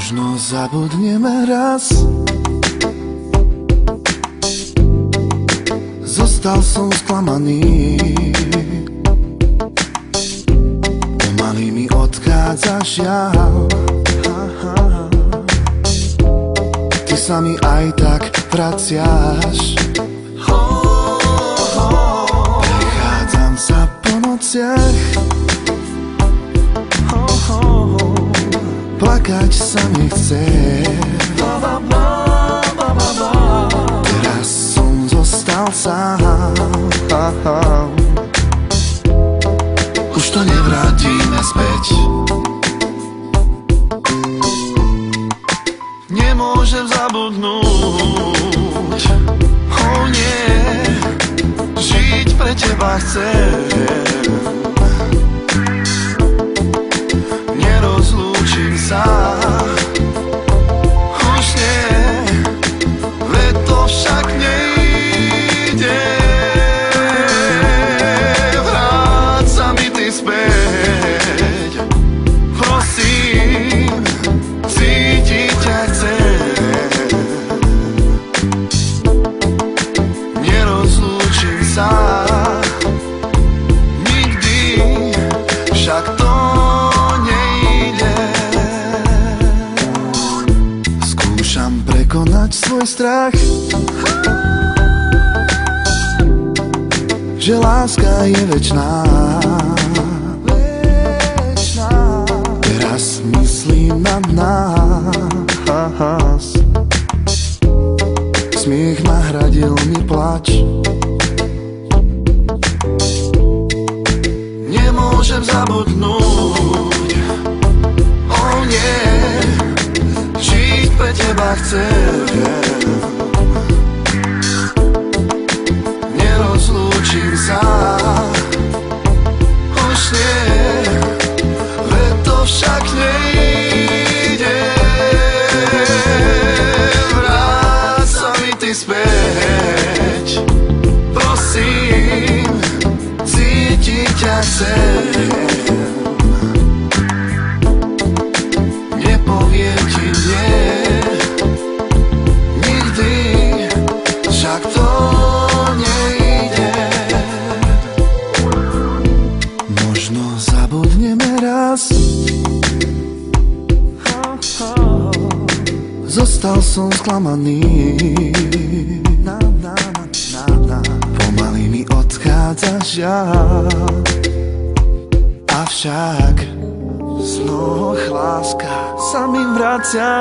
Možno zabudneme raz. Zostal som sklamaný. Pomaly mi odchádzaš, žiaľ. Ty sa mi aj tak vraciaš. Prechádzam sa po nociach. Plakať sa mi chce. Teraz som zostal sám. Už to nevrátime späť. Nemôžem zabudnúť. Oh nie, žiť pre teba chcem. Nerozlúčim sa. Už nie, veď to však nejde. Vráť sa mi ty späť. Prosím, cítiť ťa chcem. Nerozlúčim sa nikdy, však to nejde. Skúšam prekonať svoj strach, že láska je večná. Teraz myslím na nás. Smiech nahradil mi plač. Nemôžem zabudnúť. Oh nie, žiť pre teba chcem. Nerozlúčim sa. Už nie, veď to však nejde. Vráť sa mi ty späť. Prosím, cítiť ťa chcem. Nepoviem ti nie nikdy, však to nejde. Možno zabudneme raz. Zostal som sklamaný. Pomaly mi odchádzaš, avšak z mnoho láska sa mi vracia.